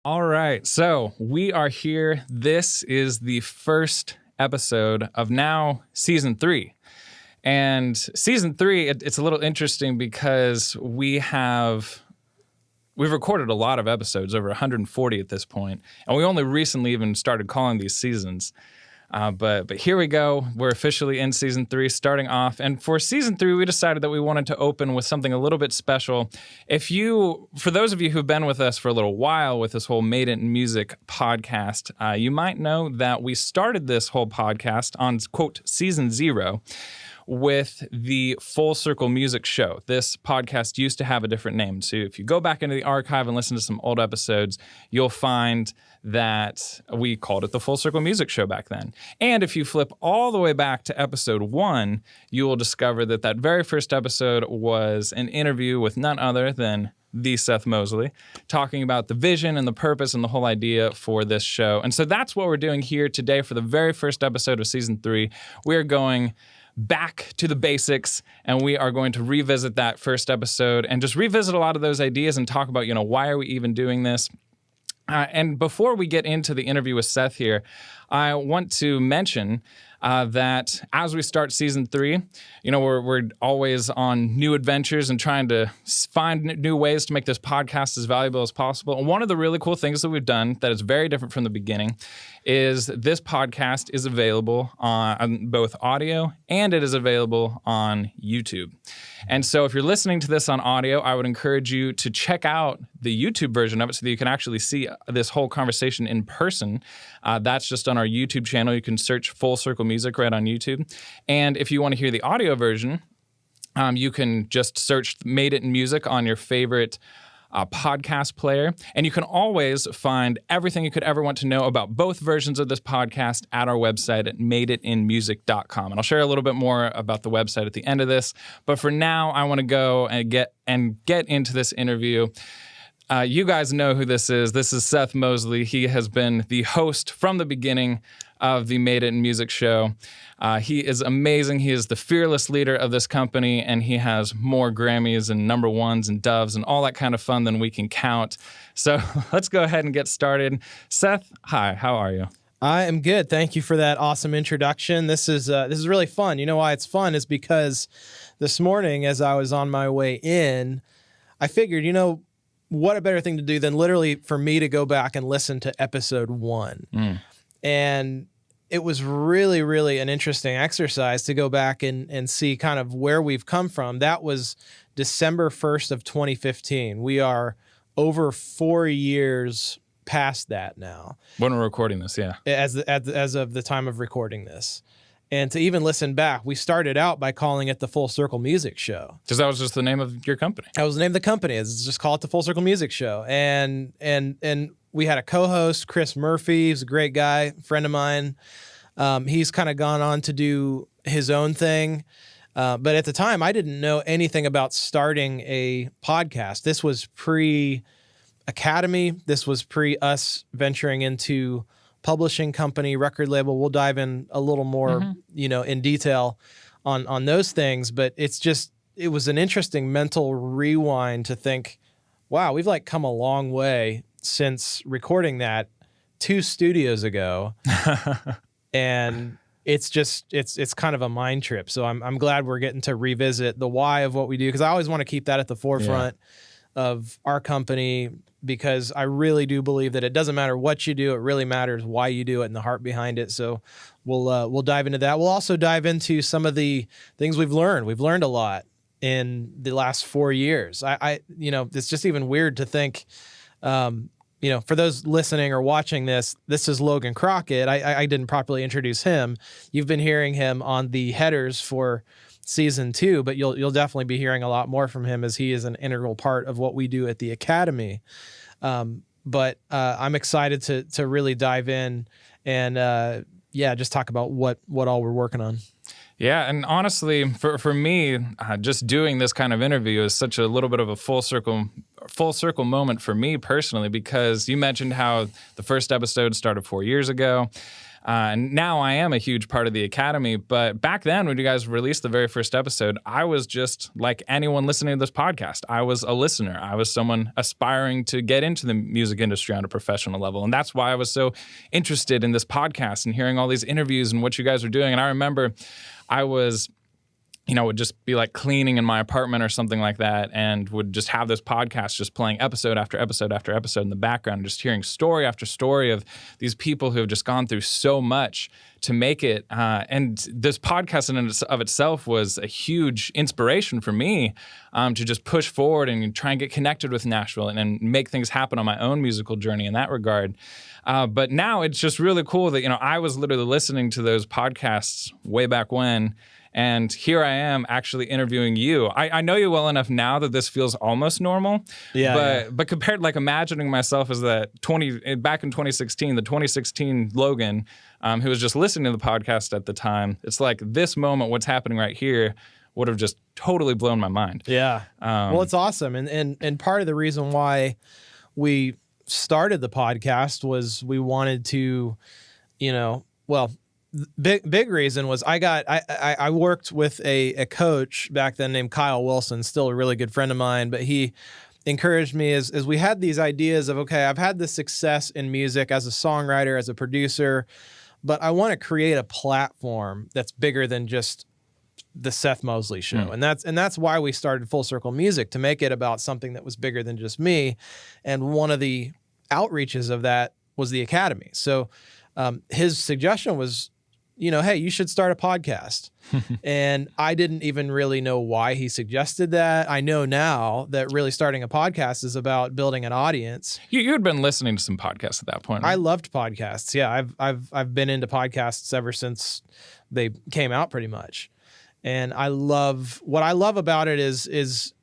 All right, so we are here. This is the first episode of now season 3. And season 3, it's a little interesting because we've recorded a lot of episodes, over 140 at this point, and we only recently even started calling these seasons. But here we go. We're officially in season 3, starting off. And for season 3, we decided that we wanted to open with something a little bit special. For those of you who've been with us for a little while with this whole Made It in Music podcast, you might know that we started this whole podcast on, quote, season 0 with the Full Circle Music Show. This podcast used to have a different name. So if you go back into the archive and listen to some old episodes, you'll find that we called it the Full Circle Music Show back then. And if you flip all the way back to episode 1, you will discover that very first episode was an interview with none other than the Seth Mosley, talking about the vision and the purpose and the whole idea for this show. And so that's what we're doing here today for the very first episode of season 3. We are going back to the basics, and we are going to revisit that first episode and just revisit a lot of those ideas and talk about, why are we even doing this? And before we get into the interview with Seth here, I want to mention that as we start season 3, we're always on new adventures and trying to find new ways to make this podcast as valuable as possible. And one of the really cool things that we've done that is very different from the beginning is this podcast is available on both audio and it is available on YouTube. And so if you're listening to this on audio, I would encourage you to check out the YouTube version of it so that you can actually see this whole conversation in person. That's just on our YouTube channel. You can search Full Circle Music right on YouTube. And if you want to hear the audio version, you can just search Made It in Music on your favorite podcast player. And you can always find everything you could ever want to know about both versions of this podcast at our website at madeitinmusic.com. And I'll share a little bit more about the website at the end of this. But for now, I want to go and get into this interview. You guys know who this is. This is Seth Mosley. He has been the host from the beginning of the Made It in Music show. He is amazing. He is the fearless leader of this company, and he has more Grammys and number ones and doves and all that kind of fun than we can count. So let's go ahead and get started. Seth, hi, how are you? I am good. Thank you for that awesome introduction. This is really fun. You know why it's fun is because this morning as I was on my way in, I figured, what a better thing to do than literally for me to go back and listen to episode 1. And it was really, really an interesting exercise to go back and see kind of where we've come from. That was December 1st of 2015. We are over 4 years past that now. When we're recording this, yeah. As of the time of recording this. And to even listen back, we started out by calling it the Full Circle Music Show. Because that was just the name of your company. That was the name of the company. It's just call it the Full Circle Music Show. And we had a co-host, Chris Murphy. He's a great guy, friend of mine. He's kind of gone on to do his own thing. But at the time, I didn't know anything about starting a podcast. This was pre-Academy. This was pre-us venturing into publishing company, record label. We'll dive in a little more, in detail on those things. But it was an interesting mental rewind to think, wow, we've come a long way since recording that 2 studios ago. And it's kind of a mind trip. So I'm glad we're getting to revisit the why of what we do, because I always want to keep that at the forefront of our company, because I really do believe that it doesn't matter what you do, it really matters why you do it and the heart behind it. So we'll dive into that. We'll also dive into some of the things we've learned. We've learned a lot in the last 4 years. It's just even weird to think, for those listening or watching this is Logan Crockett. I didn't properly introduce him. You've been hearing him on the headers for season 2, but you'll definitely be hearing a lot more from him as he is an integral part of what we do at the Academy. But I'm excited to really dive in and just talk about what all we're working on. Yeah, and honestly, for me, just doing this kind of interview is such a little bit of a full circle moment for me personally, because you mentioned how the first episode started 4 years ago. And now I am a huge part of the Academy. But back then, when you guys released the very first episode, I was just like anyone listening to this podcast. I was a listener. I was someone aspiring to get into the music industry on a professional level. And that's why I was so interested in this podcast and hearing all these interviews and what you guys are doing. And I remember I was, would just be like cleaning in my apartment or something like that, and would just have this podcast just playing episode after episode after episode in the background, just hearing story after story of these people who have just gone through so much to make it. And this podcast in and of itself was a huge inspiration for me to just push forward and try and get connected with Nashville and make things happen on my own musical journey in that regard. But now it's just really cool that, I was literally listening to those podcasts way back when, and here I am actually interviewing you. I know you well enough now that this feels almost normal. But compared, like imagining myself as back in 2016, the 2016 Logan, who was just listening to the podcast at the time, it's like this moment, what's happening right here, would have just totally blown my mind. Yeah. Well, it's awesome. And part of the reason why we started the podcast was we wanted to, big reason was I worked with a coach back then named Kyle Wilson, still a really good friend of mine, but he encouraged me as we had these ideas of, okay, I've had this success in music as a songwriter, as a producer, but I want to create a platform that's bigger than just the Seth Mosley Show. And that's why we started Full Circle Music, to make it about something that was bigger than just me. And one of the outreaches of that was the Academy. So his suggestion was, hey, you should start a podcast. And I didn't even really know why he suggested that. I know now that really starting a podcast is about building an audience. You had been listening to some podcasts at that point, right? I loved podcasts. Yeah, I've been into podcasts ever since they came out, pretty much. And what I love about it is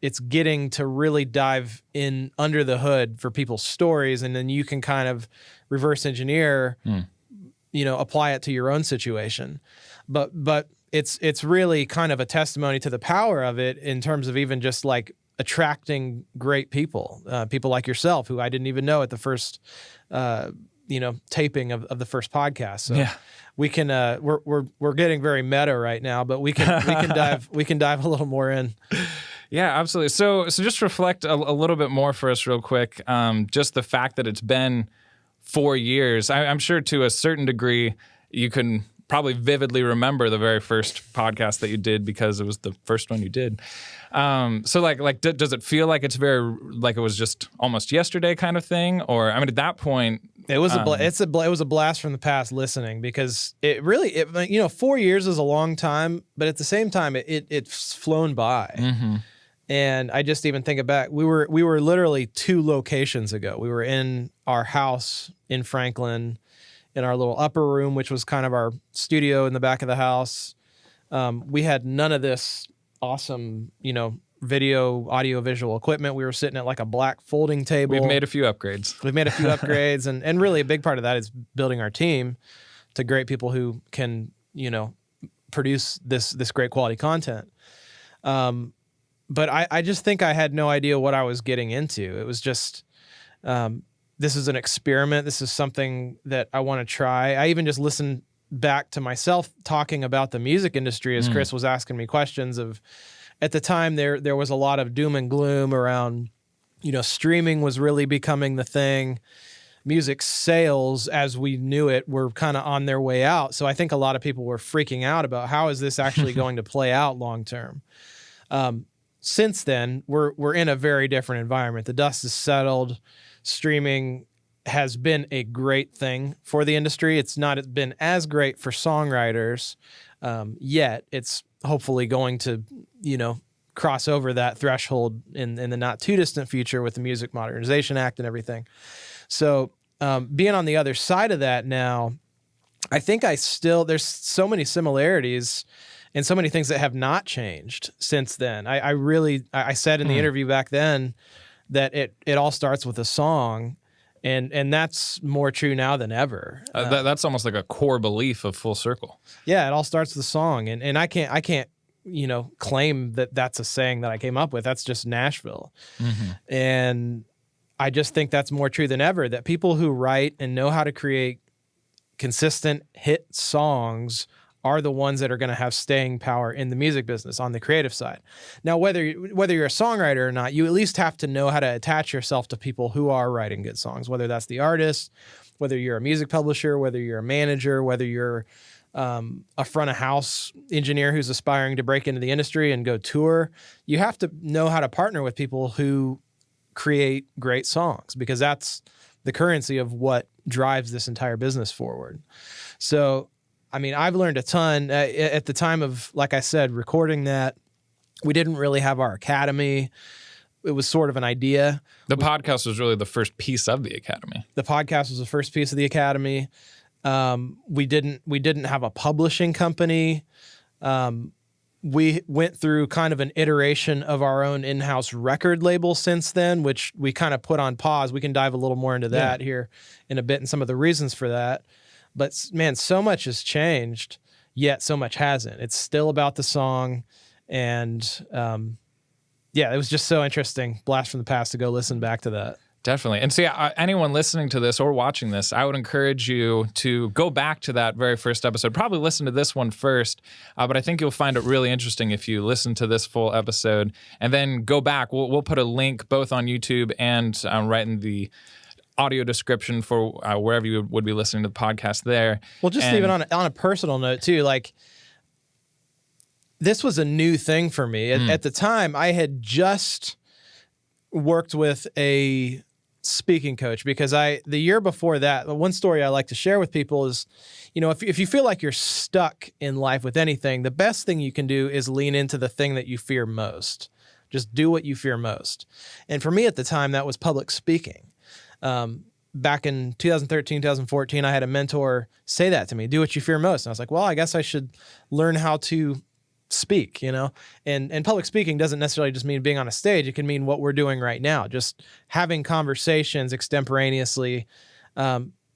it's getting to really dive in under the hood for people's stories, and then you can kind of reverse engineer, apply it to your own situation. But it's really kind of a testimony to the power of it in terms of even just like attracting great people, people like yourself, who I didn't even know at the first, taping of the first podcast. So yeah. We can we're getting very meta right now, but we can dive a little more in. Yeah, absolutely. So just reflect a little bit more for us real quick. Just the fact that it's been 4 years. I'm sure to a certain degree you can probably vividly remember the very first podcast that you did because it was the first one you did. So does it feel like it's very like it was just almost yesterday kind of thing? Or I mean, at that point, it was it was a blast from the past listening, because it really 4 years is a long time, but at the same time it's flown by. Mm-hmm. And I just even think back, we were literally 2 locations ago. We were in our house in Franklin, in our little upper room, which was kind of our studio in the back of the house. We had none of this awesome, video, audio, visual equipment. We were sitting at like a black folding table. We've made a few upgrades. And really a big part of that is building our team to great people who can, produce this great quality content. But I just think I had no idea what I was getting into. It was just, this is an experiment. This is something that I want to try. I even just listened back to myself talking about the music industry as Chris was asking me questions of, at the time there was a lot of doom and gloom around, streaming was really becoming the thing. Music sales as we knew it were kind of on their way out. So I think a lot of people were freaking out about how is this actually going to play out long term. Since then, we're in a very different environment. The dust is settled. Streaming has been a great thing for the industry. It's not been as great for songwriters yet. It's hopefully going to, cross over that threshold in the not too distant future with the Music Modernization Act and everything. So being on the other side of that now, I think there's so many similarities and so many things that have not changed since then. I said in the interview back then that it all starts with a song, and that's more true now than ever. That's almost like a core belief of Full Circle. Yeah, it all starts with a song, and I can't claim that that's a saying that I came up with. That's just Nashville. Mm-hmm. And I just think that's more true than ever, that people who write and know how to create consistent hit songs are the ones that are going to have staying power in the music business on the creative side. Now, whether you're a songwriter or not, you at least have to know how to attach yourself to people who are writing good songs, whether that's the artist, whether you're a music publisher, whether you're a manager, whether you're a front of house engineer who's aspiring to break into the industry and go tour. You have to know how to partner with people who create great songs, because that's the currency of what drives this entire business forward. So, I mean, I've learned a ton at the time of, like I said, recording that. We didn't really have our academy. It was sort of an idea. The podcast was really the first piece of the academy. The podcast was the first piece of the academy. We didn't have a publishing company. We went through kind of an iteration of our own in-house record label since then, which we kind of put on pause. We can dive a little more into that here in a bit and some of the reasons for that. But man, so much has changed, yet so much hasn't. It's still about the song. And it was just so interesting. Blast from the past to go listen back to that. Definitely. And see, anyone listening to this or watching this, I would encourage you to go back to that very first episode. Probably listen to this one first, but I think you'll find it really interesting if you listen to this full episode and then go back. We'll put a link both on YouTube and right in the audio description for wherever you would be listening to the podcast there. Well, just even on a personal note too, like this was a new thing for me. At the time, I had just worked with a speaking coach because the year before that, one story I like to share with people is, if you feel like you're stuck in life with anything, the best thing you can do is lean into the thing that you fear most. Just do what you fear most. And for me at the time, that was public speaking. Back in 2013, 2014, I had a mentor say that to me, do what you fear most. And I was like, well, I guess I should learn how to speak, and public speaking doesn't necessarily just mean being on a stage. It can mean what we're doing right now, just having conversations extemporaneously.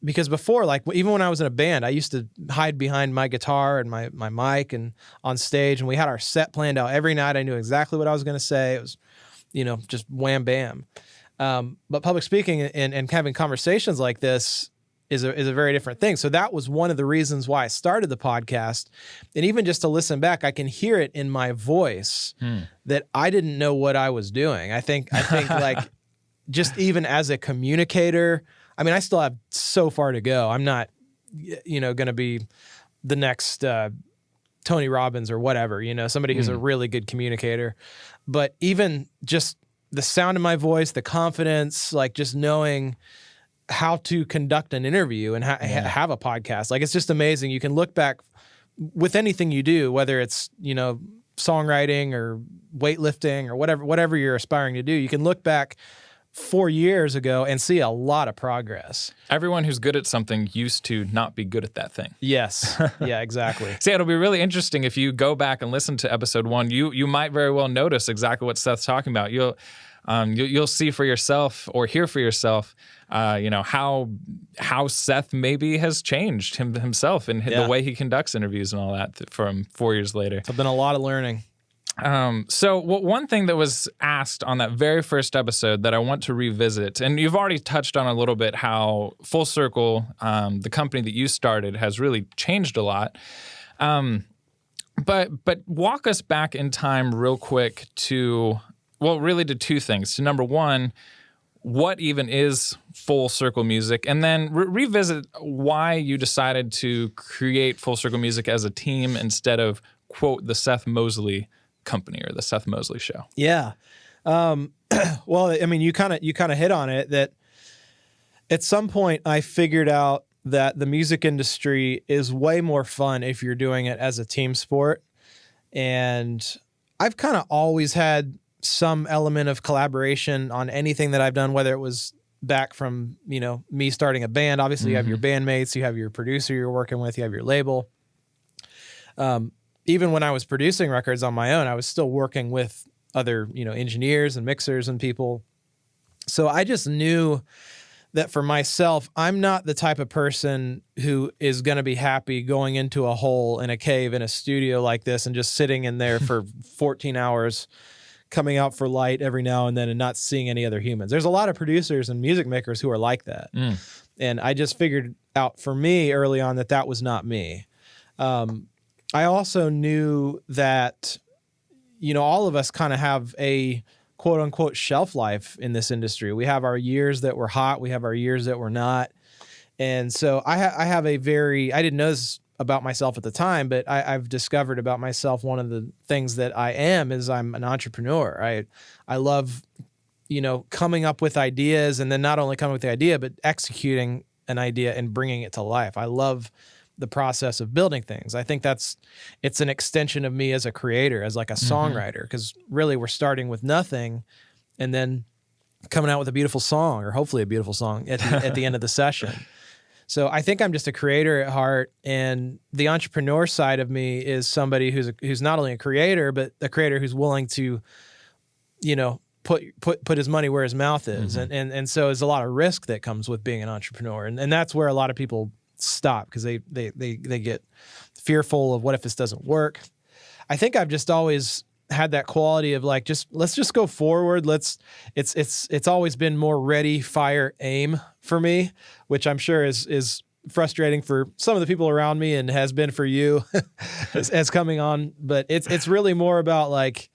Because before, like even when I was in a band, I used to hide behind my guitar and my mic and on stage, and we had our set planned out every night. I knew exactly what I was going to say. It was, just wham, bam. But public speaking and having conversations like this is a very different thing. So that was one of the reasons why I started the podcast. And even just to listen back, I can hear it in my voice that I didn't know what I was doing. I think like just even as a communicator, I mean, I still have so far to go. I'm not, going to be the next Tony Robbins or whatever, somebody who's a really good communicator. But even just the sound of my voice, the confidence, like just knowing how to conduct an interview and have a podcast. Like, it's just amazing. You can look back with anything you do, whether it's, songwriting or weightlifting or whatever you're aspiring to do. You can look back 4 years ago and see a lot of progress. Everyone who's good at something used to not be good at that thing. Yes. Yeah, exactly. See, it'll be really interesting if you go back and listen to episode 1. You might very well notice exactly what Seth's talking about. You'll see for yourself or hear for yourself, how Seth maybe has changed himself and the way he conducts interviews and all that from 4 years later. It's been a lot of learning. So one thing that was asked on that very first episode that I want to revisit, and you've already touched on a little bit how Full Circle, the company that you started, has really changed a lot. But walk us back in time real quick to two things. To number one, what even is Full Circle Music? And then revisit why you decided to create Full Circle Music as a team instead of, quote, the Seth Mosley company or the Seth Mosley show. Yeah. Well, I mean, you kind of hit on it, that at some point I figured out that the music industry is way more fun if you're doing it as a team sport. And I've kind of always had some element of collaboration on anything that I've done, whether it was back from, me starting a band. Obviously, you have your bandmates, you have your producer you're working with, you have your label. Even when I was producing records on my own, I was still working with other, engineers and mixers and people. So I just knew that for myself, I'm not the type of person who is going to be happy going into a hole in a cave in a studio like this and just sitting in there for 14 hours, coming out for light every now and then and not seeing any other humans. There's a lot of producers and music makers who are like that. And I just figured out for me early on that was not me. I also knew that, all of us kind of have a quote unquote shelf life in this industry. We have our years that we're hot. We have our years that we're not. And so I have I didn't know this about myself at the time, but I've discovered about myself, one of the things that I am is I'm an entrepreneur. I love, coming up with ideas, and then not only coming with the idea, but executing an idea and bringing it to life. I love the process of building things. I think it's an extension of me as a creator, as like a songwriter, because really we're starting with nothing and then coming out with a beautiful song, or hopefully a beautiful song at the end of the session. So I think I'm just a creator at heart, and the entrepreneur side of me is somebody who's not only a creator, but a creator who's willing to, put his money where his mouth is. And so there's a lot of risk that comes with being an entrepreneur. And that's where a lot of people stop, because they get fearful of what if this doesn't work. I think I've just always had that quality of like, let's just go forward. It's always been more ready, fire, aim for me, which I'm sure is frustrating for some of the people around me and has been for you as coming on. But it's really more about like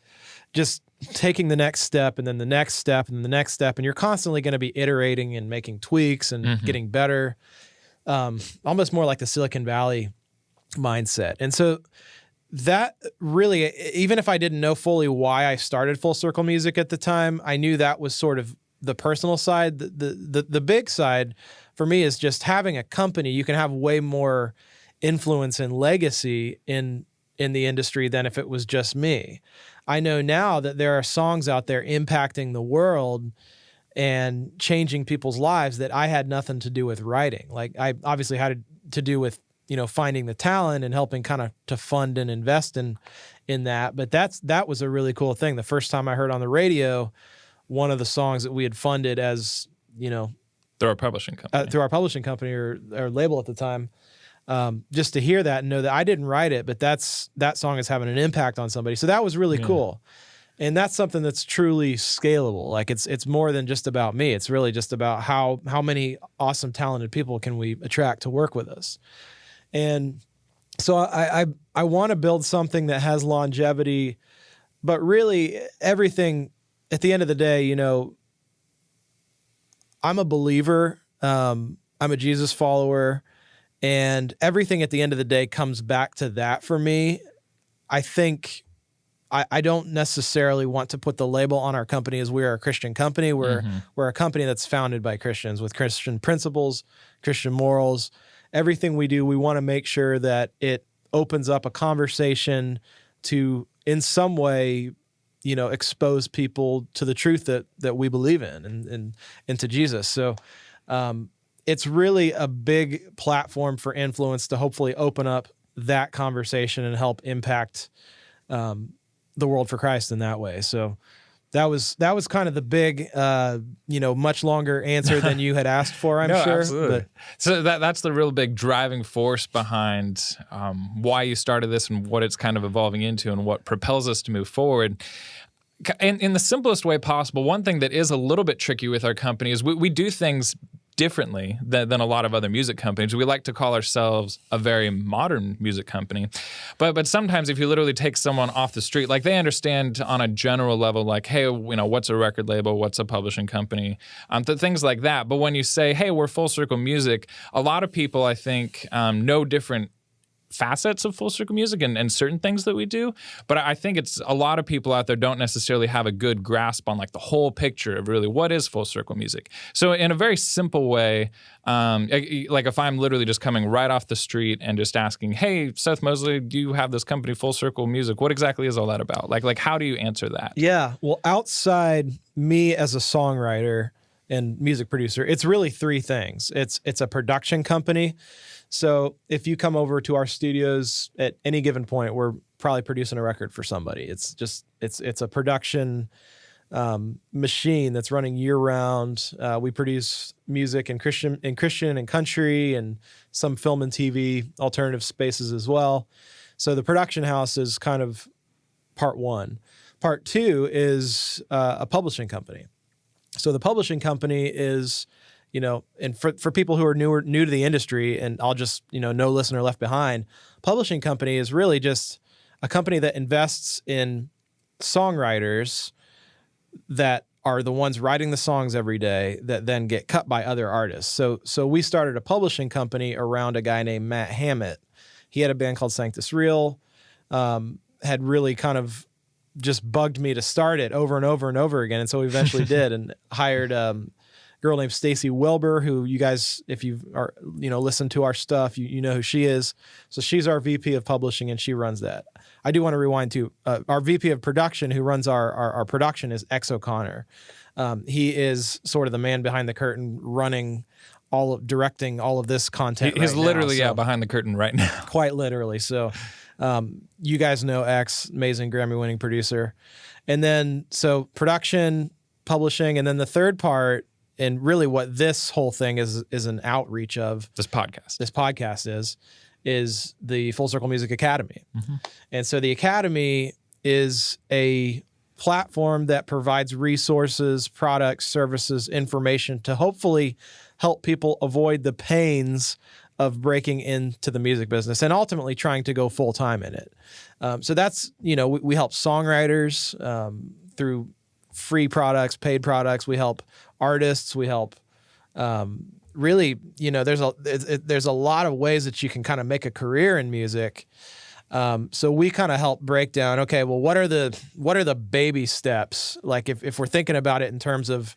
just taking the next step, and then the next step, and then the next step. And you're constantly going to be iterating and making tweaks and getting better. Almost more like the Silicon Valley mindset. And so that really, even if I didn't know fully why I started Full Circle Music at the time, I knew that was sort of the personal side. The big side for me is just having a company. You can have way more influence and legacy in the industry than if it was just me. I know now that there are songs out there impacting the world and changing people's lives that I had nothing to do with writing. Like, I obviously had to do with, finding the talent and helping kind of to fund and invest in that. But that was a really cool thing. The first time I heard on the radio one of the songs that we had funded as, through our publishing company, or label at the time, just to hear that and know that I didn't write it, but that song is having an impact on somebody. So that was really cool. And that's something that's truly scalable. Like, it's more than just about me. It's really just about how many awesome, talented people can we attract to work with us. And so I want to build something that has longevity, but really everything at the end of the day, I'm a believer. I'm a Jesus follower, and everything at the end of the day comes back to that for me. I think I don't necessarily want to put the label on our company as we are a Christian company. We're a company that's founded by Christians with Christian principles, Christian morals. Everything we do, we want to make sure that it opens up a conversation to, in some way, expose people to the truth that we believe in and to Jesus. So it's really a big platform for influence to hopefully open up that conversation and help impact the world for Christ in that way. So that was kind of the big, much longer answer than you had asked for, I'm sure. Absolutely. But so that's the real big driving force behind why you started this and what it's kind of evolving into and what propels us to move forward. In the simplest way possible, one thing that is a little bit tricky with our company is we do things differently than a lot of other music companies. We like to call ourselves a very modern music company. But sometimes if you literally take someone off the street, like, they understand on a general level, like, hey, what's a record label? What's a publishing company? Things like that. But when you say, hey, we're Full Circle Music, a lot of people, I think, know different facets of Full Circle Music and certain things that we do. But I think it's a lot of people out there don't necessarily have a good grasp on like the whole picture of really what is Full Circle Music. So in a very simple way, like if I'm literally just coming right off the street and just asking, hey, Seth Mosley, do you have this company Full Circle Music? What exactly is all that about? Like how do you answer that? Yeah. Well, outside me as a songwriter and music producer, it's really three things. It's a production company. So if you come over to our studios at any given point, we're probably producing a record for somebody. It's a production machine that's running year round. We produce music in Christian and country and some film and TV alternative spaces as well. So the production house is kind of part one. Part two is a publishing company. So the publishing company is, and for people who are new to the industry, and I'll just, no listener left behind, publishing company is really just a company that invests in songwriters that are the ones writing the songs every day that then get cut by other artists. So we started a publishing company around a guy named Matt Hammett. He had a band called Sanctus Real, had really kind of just bugged me to start it over and over and over again. And so we eventually did, and hired a girl named Stacy Wilbur, who you guys, if you are, listen to our stuff, you know who she is. So she's our VP of publishing, and she runs that. I do want to rewind to our VP of production, who runs our production, is X O'Connor. He is sort of the man behind the curtain, directing all of this content. He's literally behind the curtain right now. Quite literally. So you guys know X, amazing Grammy-winning producer. And then, so production, publishing, and then the third part, and really what this whole thing is an outreach of. This podcast is the Full Circle Music Academy. Mm-hmm. And so the Academy is a platform that provides resources, products, services, information to hopefully help people avoid the pains of breaking into the music business and ultimately trying to go full-time in it. So that's, we help songwriters through free products, paid products. We help artists. We help really, there's a lot of ways that you can kind of make a career in music. So we kind of help break down, okay, well, what are the baby steps? Like if we're thinking about it in terms of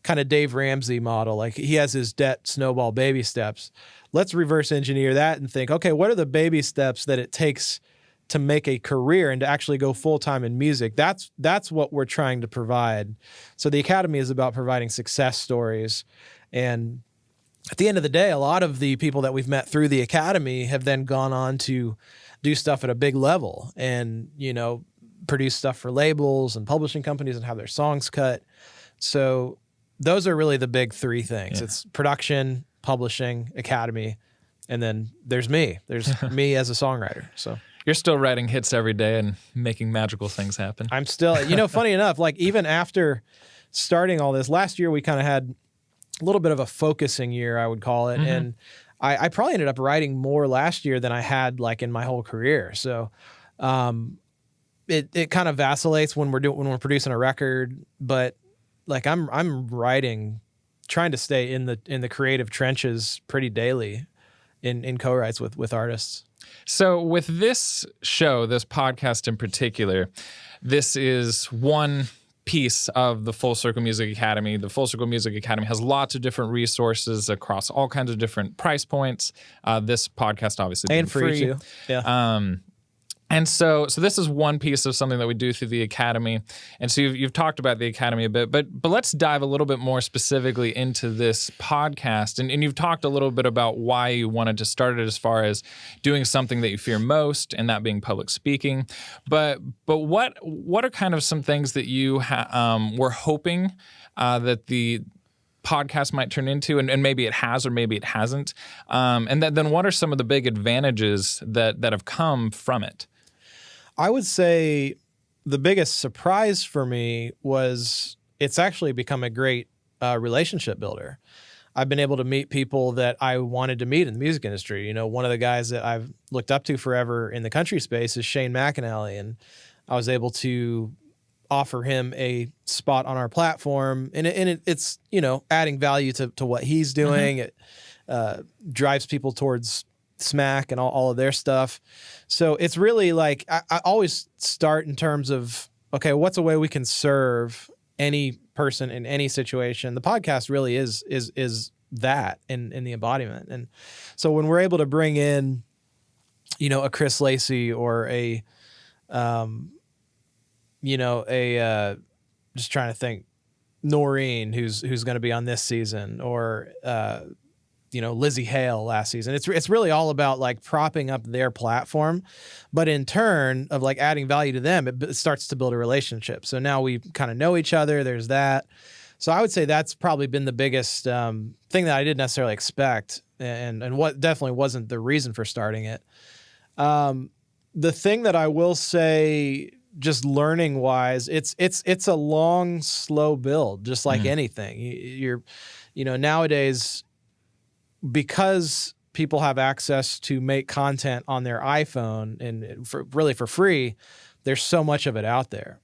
kind of Dave Ramsey model, like he has his debt snowball baby steps. Let's reverse engineer that and think, okay, what are the baby steps that it takes to make a career and to actually go full-time in music? That's what we're trying to provide. So the Academy is about providing success stories. And at the end of the day, a lot of the people that we've met through the Academy have then gone on to do stuff at a big level and, produce stuff for labels and publishing companies and have their songs cut. So those are really the big three things. Yeah. It's production, publishing, Academy, and then there's me. There's me as a songwriter. So you're still writing hits every day and making magical things happen. I'm still, funny enough, like even after starting all this, last year we kind of had a little bit of a focusing year, I would call it. Mm-hmm. And I probably ended up writing more last year than I had like in my whole career. So it kind of vacillates when we're producing a record, but like I'm writing, trying to stay in the creative trenches pretty daily in co-writes with artists. So with this show, this podcast in particular, this is one piece of the Full Circle Music Academy. The Full Circle Music Academy has lots of different resources across all kinds of different price points. This podcast obviously and free too. Yeah. And so this is one piece of something that we do through the Academy. And so you've talked about the Academy a bit, but let's dive a little bit more specifically into this podcast. And you've talked a little bit about why you wanted to start it as far as doing something that you fear most, and that being public speaking. But what are kind of some things that you were hoping that the podcast might turn into, and maybe it has or maybe it hasn't? And then what are some of the big advantages that have come from it? I would say the biggest surprise for me was it's actually become a great relationship builder. I've been able to meet people that I wanted to meet in the music industry. One of the guys that I've looked up to forever in the country space is Shane McAnally, and I was able to offer him a spot on our platform, and it's adding value to what he's doing. Mm-hmm. It drives people towards Smack and all of their stuff. So it's really like I always start in terms of, okay, what's a way we can serve any person in any situation? The podcast really is that in the embodiment. And so when we're able to bring in, a Chris Lacey or a just trying to think, Noreen, who's going to be on this season, or Lizzie Hale last season. It's really all about like propping up their platform, but in turn of like adding value to them, it starts to build a relationship. So now we kind of know each other. There's that. So I would say that's probably been the biggest thing that I didn't necessarily expect, and what definitely wasn't the reason for starting it. The thing that I will say, just learning wise, it's a long, slow build, just like anything. nowadays, because people have access to make content on their iPhone and for free, there's so much of it out there.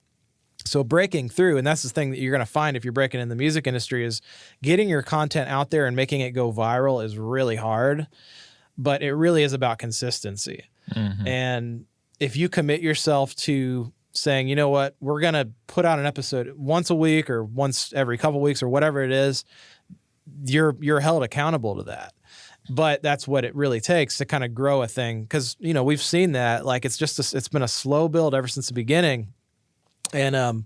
So breaking through, and that's the thing that you're going to find if you're breaking in the music industry, is getting your content out there and making it go viral is really hard, but it really is about consistency. And if you commit yourself to saying, you know what, we're going to put out an episode once a week or once every couple weeks or whatever it is, you're held accountable to that. But that's what it really takes to kind of grow a thing. Because, we've seen that, like, it's been a slow build ever since the beginning. And,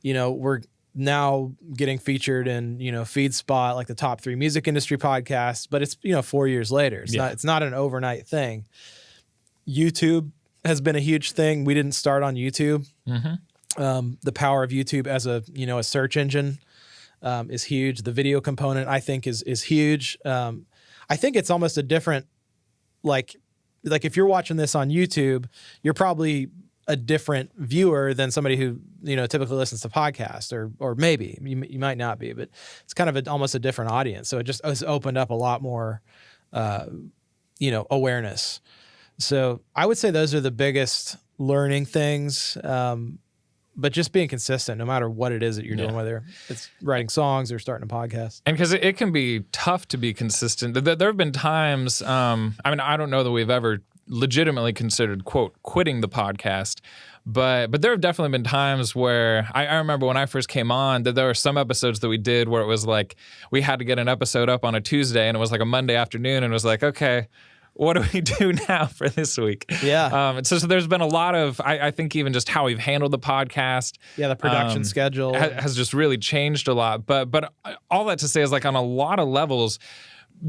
we're now getting featured in, FeedSpot, like the top 3 music industry podcasts, but it's, 4 years later. It's not an overnight thing. YouTube has been a huge thing. We didn't start on YouTube. The power of YouTube as a search engine is huge. The video component, I think, is huge. I think it's almost a different, like if you're watching this on YouTube, you're probably a different viewer than somebody who typically listens to podcasts, or maybe you might not be, but it's kind of almost a different audience. So it just has opened up a lot more awareness. So I would say those are the biggest learning things. But just being consistent, no matter what it is that you're doing, whether it's writing songs or starting a podcast. And because it can be tough to be consistent. There have been times, I don't know that we've ever legitimately considered, quote, quitting the podcast. But there have definitely been times where I remember when I first came on that there were some episodes that we did where it was like we had to get an episode up on a Tuesday and it was like a Monday afternoon and it was like, okay, what do we do now for this week? Yeah. So there's been a lot of, I think even just how we've handled the podcast. Yeah, the production schedule. Has just really changed a lot. But all that to say is, like, on a lot of levels,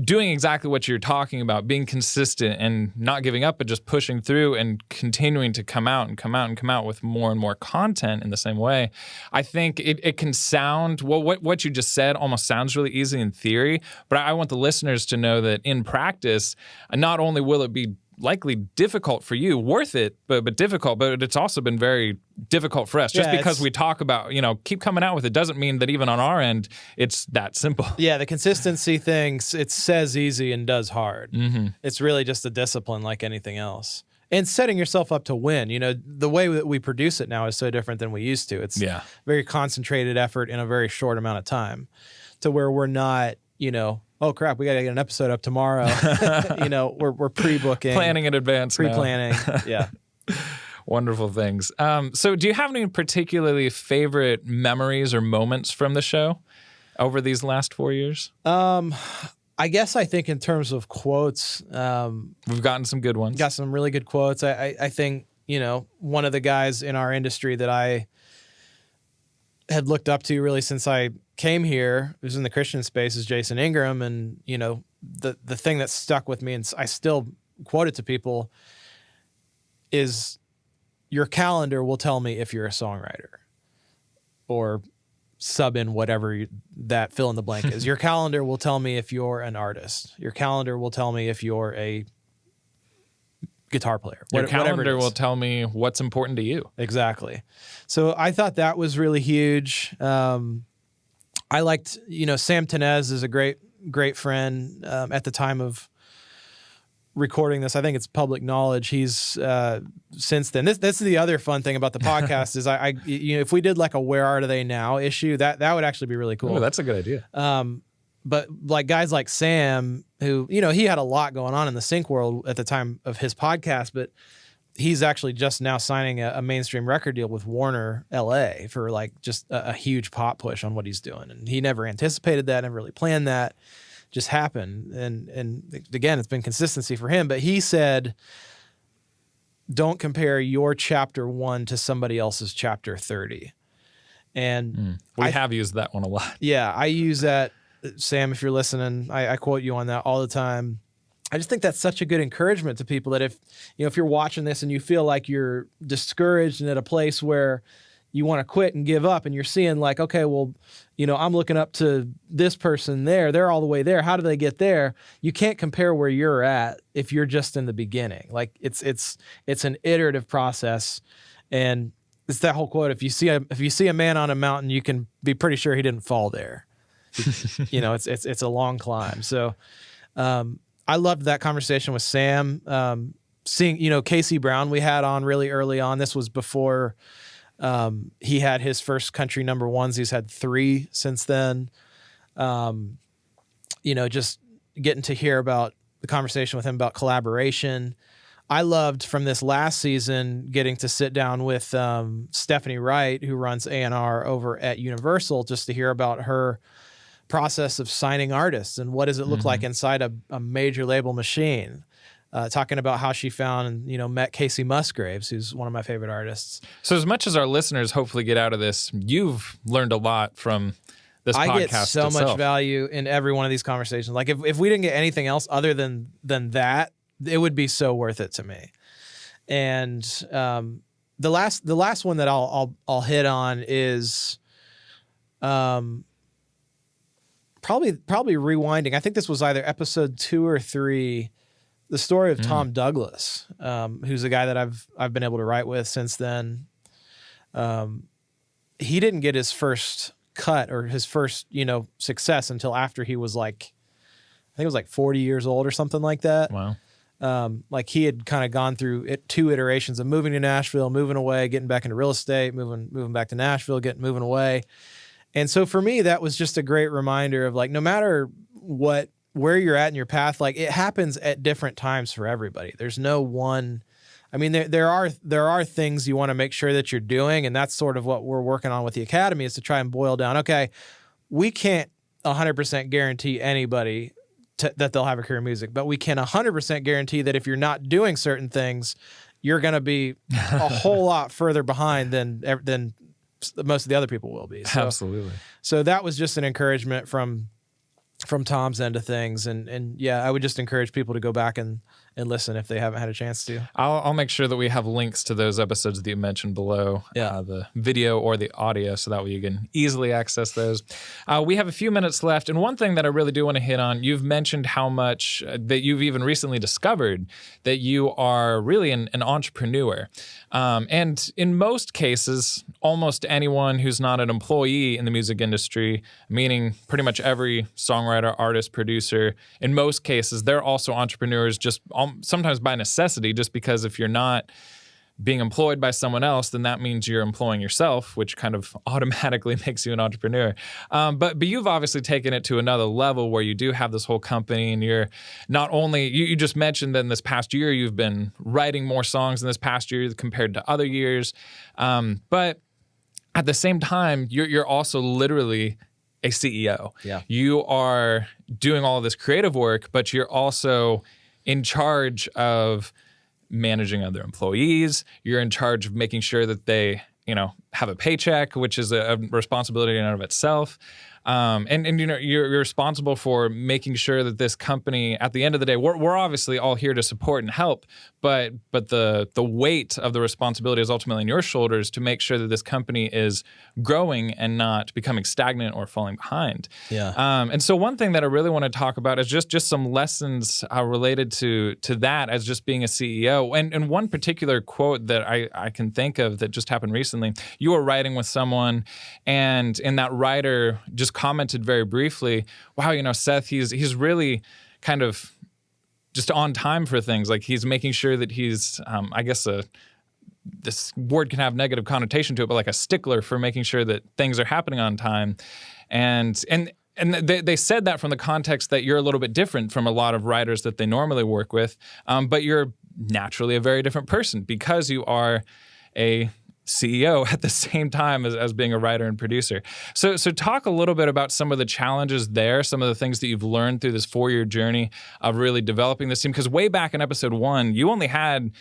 doing exactly what you're talking about, being consistent and not giving up, but just pushing through and continuing to come out with more and more content in the same way. I think it can sound, well, what you just said almost sounds really easy in theory, but I want the listeners to know that in practice, not only will it be likely difficult for you, worth it, but difficult, but it's also been very difficult for us. Just because we talk about, keep coming out with it doesn't mean that even on our end, it's that simple. Yeah, the consistency thing, it says easy and does hard. It's really just a discipline like anything else. And setting yourself up to win. The way that we produce it now is so different than we used to. It's very concentrated effort in a very short amount of time, to where we're not, oh crap, we got to get an episode up tomorrow. We're pre-booking, planning in advance, pre-planning. Yeah. Wonderful things. So do you have any particularly favorite memories or moments from the show over these last 4 years? I guess I think in terms of quotes, we've gotten some good ones. Got some really good quotes. I think, one of the guys in our industry that I had looked up to really since I came here, it was in the Christian space, is Jason Ingram. And, the thing that stuck with me, and I still quote it to people, is your calendar will tell me if you're a songwriter, or sub in whatever that fill in the blank is. Your calendar will tell me if you're an artist. Your calendar will tell me if you're a guitar player. Your calendar will tell me what's important to you. Exactly. So I thought that was really huge. I liked, Sam Tenez is a great friend. At the time of recording this, I think it's public knowledge. He's since then. This is the other fun thing about the podcast is I if we did like a Where Are They Now issue, that would actually be really cool. Oh, that's a good idea. But like guys like Sam, who, he had a lot going on in the sync world at the time of his podcast, but he's actually just now signing a mainstream record deal with Warner LA for like just a huge pop push on what he's doing. And he never anticipated that, never really planned that. Just happened. And again, it's been consistency for him. But he said, don't compare your chapter 1 to somebody else's chapter 30. And we have used that one a lot. Yeah, I use that. Sam, if you're listening, I quote you on that all the time. I just think that's such a good encouragement to people that if you're watching this and you feel like you're discouraged and at a place where you want to quit and give up, and you're seeing like, okay, well, I'm looking up to this person there. They're all the way there. How do they get there? You can't compare where you're at if you're just in the beginning. Like it's an iterative process, and it's that whole quote. If you see a man on a mountain, you can be pretty sure he didn't fall there. It's a long climb. So I loved that conversation with Sam. Seeing, Casey Brown we had on really early on. This was before he had his first country number ones. He's had 3 since then. Just getting to hear about the conversation with him about collaboration. I loved from this last season getting to sit down with Stephanie Wright, who runs A&R over at Universal, just to hear about her process of signing artists and what does it look like inside a major label machine. Talking about how she found and met Casey Musgraves, who's one of my favorite artists. So as much as our listeners hopefully get out of this, you've learned a lot from this podcast. I get so much value in every one of these conversations. Like if we didn't get anything else other than that, it would be so worth it to me. And the last one that I'll hit on is probably rewinding. I think this was either episode 2 or 3. The story of Tom Douglas, who's a guy that I've been able to write with since then. He didn't get his first cut or his first, success until after he was I think it was 40 years old or something like that. Wow. He had kind of gone through 2 iterations of moving to Nashville, moving away, getting back into real estate, moving back to Nashville, moving away. And so for me, that was just a great reminder of no matter where you're at in your path, it happens at different times for everybody. There's no one. I mean, there are things you want to make sure that you're doing, and that's sort of what we're working on with the Academy, is to try and boil down. Okay, we can't 100% guarantee anybody that they'll have a career in music, but we can 100% guarantee that if you're not doing certain things, you're going to be a whole lot further behind than most of the other people will be. So, absolutely. So that was just an encouragement from Tom's end of things. And yeah, I would just encourage people to go back and listen if they haven't had a chance to. I'll make sure that we have links to those episodes that you mentioned below, the video or the audio, so that way you can easily access those. We have a few minutes left, and one thing that I really do want to hit on, you've mentioned how much that you've even recently discovered that you are really an entrepreneur. And in most cases, almost anyone who's not an employee in the music industry, meaning pretty much every songwriter, artist, producer, in most cases, they're also entrepreneurs, just sometimes by necessity, just because if you're not being employed by someone else, then that means you're employing yourself, which kind of automatically makes you an entrepreneur. But you've obviously taken it to another level where you do have this whole company, and you're not only, you just mentioned that in this past year, you've been writing more songs in this past year compared to other years. But at the same time, you're also literally a CEO. Yeah. You are doing all of this creative work, but you're also in charge of managing other employees. You're in charge of making sure that they, have a paycheck, which is a responsibility in and of itself. And you're responsible for making sure that this company, at the end of the day, we're obviously all here to support and help, but the weight of the responsibility is ultimately on your shoulders to make sure that this company is growing and not becoming stagnant or falling behind. Yeah. And so one thing that I really want to talk about is just some lessons related to that as just being a CEO. And one particular quote that I can think of that just happened recently, you were writing with someone, and that writer just commented very briefly, wow, Seth, he's really kind of just on time for things. Like, he's making sure that he's, I guess this word can have negative connotation to it, but like a stickler for making sure that things are happening on time. And they said that from the context that you're a little bit different from a lot of writers that they normally work with, but you're naturally a very different person because you are a CEO at the same time as being a writer and producer. So talk a little bit about some of the challenges there, some of the things that you've learned through this 4-year journey of really developing this team. Because way back in episode 1, you only had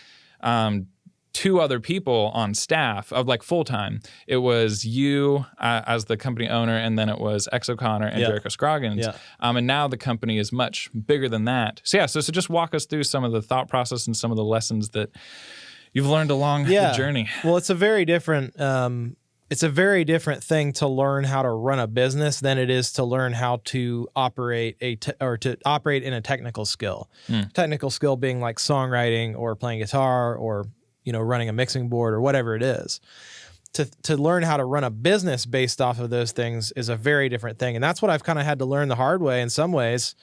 2 other people on staff of full-time. It was you as the company owner, and then it was X O'Connor and Jericho Scroggins. Yeah. And now the company is much bigger than that. So so just walk us through some of the thought process and some of the lessons that you've learned along the journey. Well, it's a very different thing to learn how to run a business than it is to learn how to operate to operate in a technical skill. Technical skill being like songwriting or playing guitar or running a mixing board or whatever it is. to learn how to run a business based off of those things is a very different thing. And that's what I've kind of had to learn the hard way in some ways.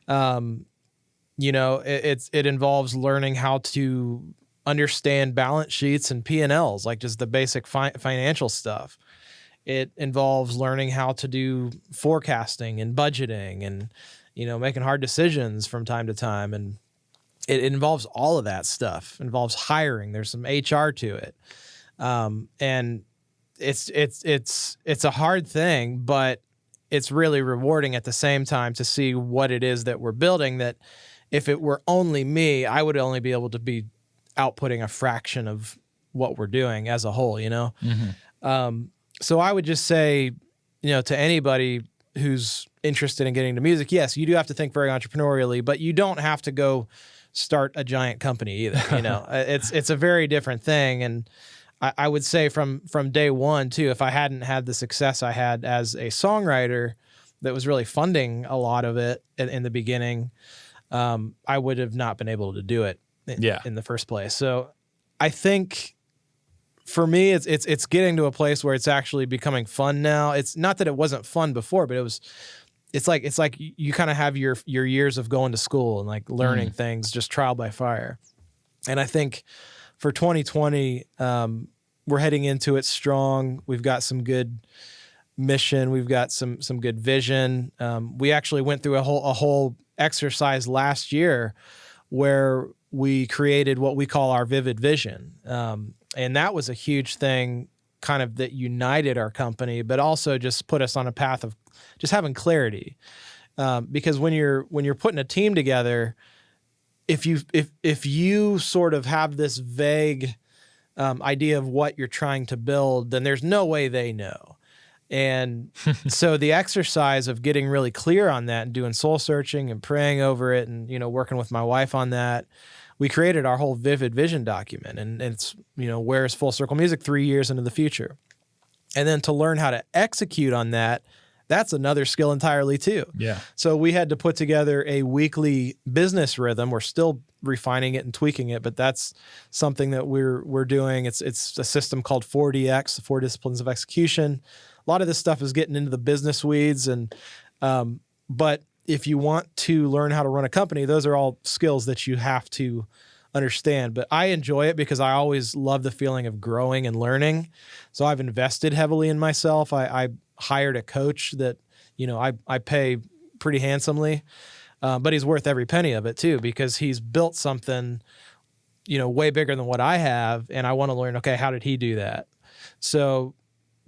You know, it involves learning how to understand balance sheets and P&Ls, like just the basic financial stuff. It involves learning how to do forecasting and budgeting and, you know, making hard decisions from time to time. And it involves all of that stuff. It involves hiring. There's some HR to it. And it's a hard thing, but it's really rewarding at the same time to see what it is that we're building, that if it were only me, I would only be able to be outputting a fraction of what we're doing as a whole, you know? Mm-hmm. So I would just say, you know, to anybody who's interested in getting into music, yes, you do have to think very entrepreneurially, but you don't have to go start a giant company either. You know, it's a very different thing. And I would say from day one too, if I hadn't had the success I had as a songwriter that was really funding a lot of it in the beginning, I would have not been able to do it in the first place. So I think for me, it's getting to a place where it's actually becoming fun now. It's not that it wasn't fun before, but it's like you kind of have your years of going to school and like learning things, just trial by fire. And I think for 2020, we're heading into it strong. We've got some good mission. We've got some good vision. We actually went through a whole exercise last year where we created what we call our vivid vision. And that was a huge thing kind of that united our company, but also just put us on a path of just having clarity. Because when you're putting a team together, if you sort of have this vague idea of what you're trying to build, then there's no way they know. And so the exercise of getting really clear on that and doing soul searching and praying over it and, you know, working with my wife on that, we created our whole vivid vision document. And it's, you know, where's Full Circle Music 3 years into the future? And then to learn how to execute on that, that's another skill entirely too. Yeah. So we had to put together a weekly business rhythm. We're still refining it and tweaking it, but that's something that we're doing. It's a system called 4DX, the 4 Disciplines of Execution. A lot of this stuff is getting into the business weeds, and but if you want to learn how to run a company, those are all skills that you have to understand. But I enjoy it because I always love the feeling of growing and learning. So I've invested heavily in myself. I hired a coach that, you know, I pay pretty handsomely, but he's worth every penny of it too, because he's built something, you know, way bigger than what I have. And I want to learn, okay, how did he do that? So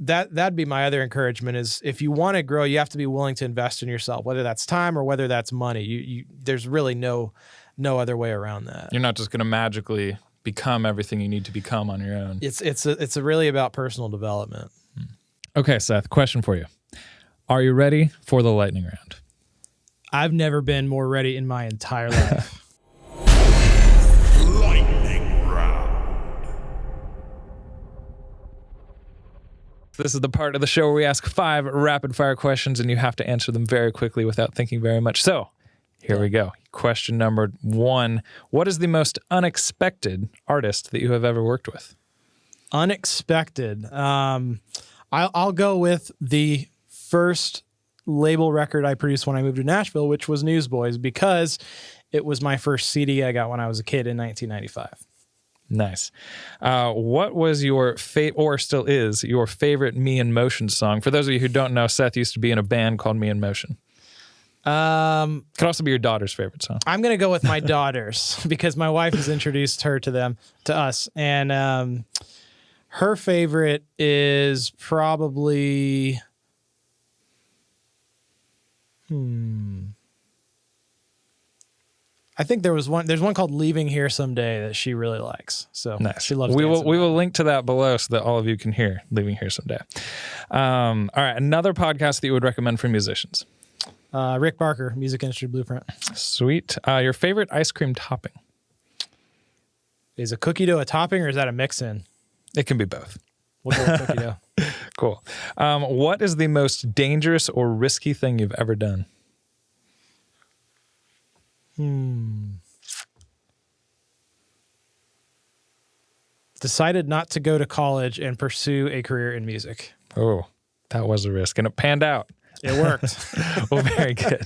that'd be my other encouragement is if you want to grow, you have to be willing to invest in yourself, whether that's time or whether that's money. You there's really no other way around that. You're not just going to magically become everything you need to become on your own. It's really about personal development. Okay, Seth, question for you. Are you ready for the lightning round? I've never been more ready in my entire life. Lightning round. This is the part of the show where we ask 5 rapid-fire questions, and you have to answer them very quickly without thinking very much. So, here we go. Question number 1. What is the most unexpected artist that you have ever worked with? Unexpected. I'll go with the first label record I produced when I moved to Nashville, which was Newsboys, because it was my first CD I got when I was a kid in 1995. Nice. What was your or still is your favorite Me in Motion song? For those of you who don't know, Seth used to be in a band called Me in Motion. Could also be your daughter's favorite song. I'm gonna go with my daughter's because my wife has introduced her to us, and her favorite is probably I think there's one called Leaving Here Someday that she really likes. So nice. She loves we will link to that below so that all of you can hear Leaving Here Someday. All right, another podcast that you would recommend for musicians. Rick Barker, Music Industry Blueprint. Sweet. Your favorite ice cream topping? Is a cookie dough a topping or is that a mix-in? It can be both. We'll go with cookie dough. Cool. What is the most dangerous or risky thing you've ever done? decided not to go to college and pursue a career in music. Oh, that was a risk, and it panned out. It worked. Well, very good.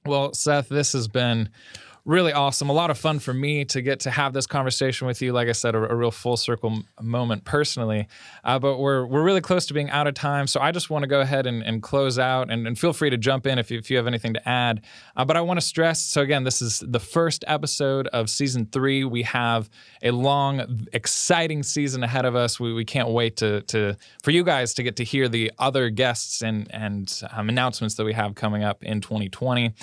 Well, Seth, this has been really awesome. A lot of fun for me to get to have this conversation with you. Like I said, a real full circle moment personally. But we're really close to being out of time. So I just want to go ahead and close out and feel free to jump in if you have anything to add. But I want to stress, so again, this is the first episode of season 3. We have a long, exciting season ahead of us. We can't wait for you guys to get to hear the other guests and announcements that we have coming up in 2020.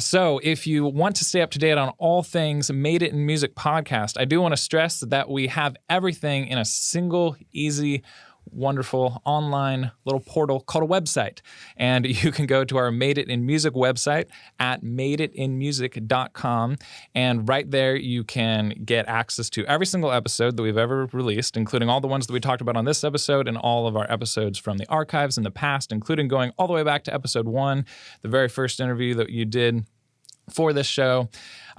So if you want to stay up to date on all things Made It in Music podcast, I do want to stress that we have everything in a single, easy, wonderful online little portal called a website. And you can go to our Made It in Music website at madeitinmusic.com. And right there, you can get access to every single episode that we've ever released, including all the ones that we talked about on this episode and all of our episodes from the archives in the past, including going all the way back to episode 1, the very first interview that you did for this show.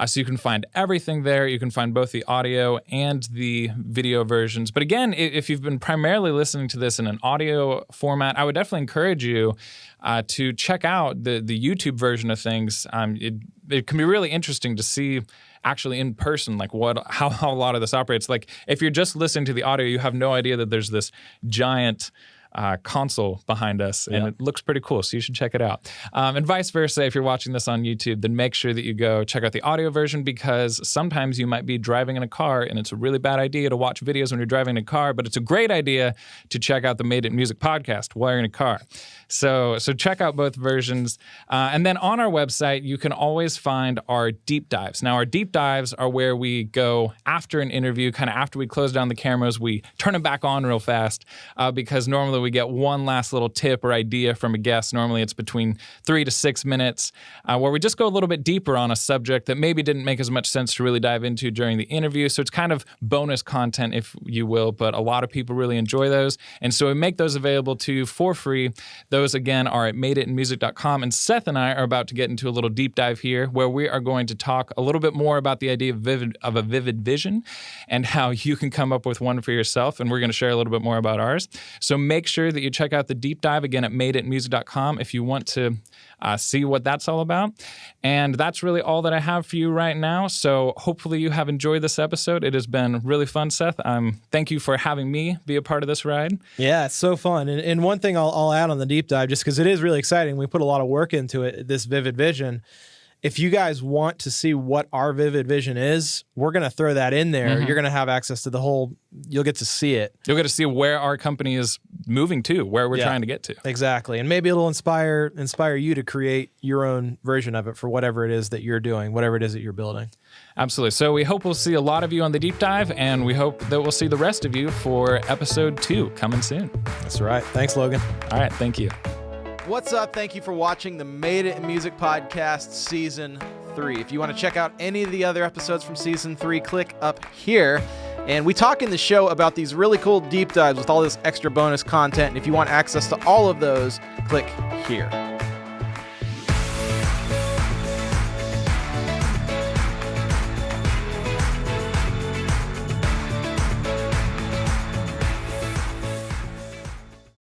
So you can find everything there. You can find both the audio and the video versions. But again, if you've been primarily listening to this in an audio format, I would definitely encourage you to check out the YouTube version of things. It can be really interesting to see actually in person, like how a lot of this operates. Like if you're just listening to the audio, you have no idea that there's this giant console behind us, and it looks pretty cool, so you should check it out. And vice versa, if you're watching this on YouTube, then make sure that you go check out the audio version, because sometimes you might be driving in a car, and it's a really bad idea to watch videos when you're driving in a car, but it's a great idea to check out the Made It in Music podcast while you're in a car. So check out both versions. And then on our website, you can always find our deep dives. Now, our deep dives are where we go after an interview, kind of after we close down the cameras, we turn them back on real fast, because normally we get one last little tip or idea from a guest. Normally it's between 3 to 6 minutes, where we just go a little bit deeper on a subject that maybe didn't make as much sense to really dive into during the interview. So it's kind of bonus content, if you will, but a lot of people really enjoy those. And so we make those available to you for free. Those, again, are at madeitinmusic.com. And Seth and I are about to get into a little deep dive here, where we are going to talk a little bit more about the idea of a vivid vision and how you can come up with one for yourself. And we're going to share a little bit more about ours. So make sure that you check out the deep dive, again, at madeitinmusic.com if you want to see what that's all about. And that's really all that I have for you right now. So hopefully you have enjoyed this episode. It has been really fun, Seth. Thank you for having me be a part of this ride. Yeah, it's so fun. And one thing I'll add on the deep dive, just because it is really exciting, we put a lot of work into it, this vivid vision. If you guys want to see what our vivid vision is, we're going to throw that in there. You're going to have access to the whole, you'll get to see it. You'll get to see where our company is moving to, where we're trying to get to. Exactly. And maybe it'll inspire you to create your own version of it for whatever it is that you're doing, whatever it is that you're building. Absolutely. So we hope we'll see a lot of you on the deep dive, and we hope that we'll see the rest of you for episode 2 coming soon. That's right. Thanks, Logan. All right. Thank you. What's up? Thank you for watching the Made It in Music podcast season 3. If you want to check out any of the other episodes from season 3, click up here. And we talk in the show about these really cool deep dives with all this extra bonus content. And if you want access to all of those, click here.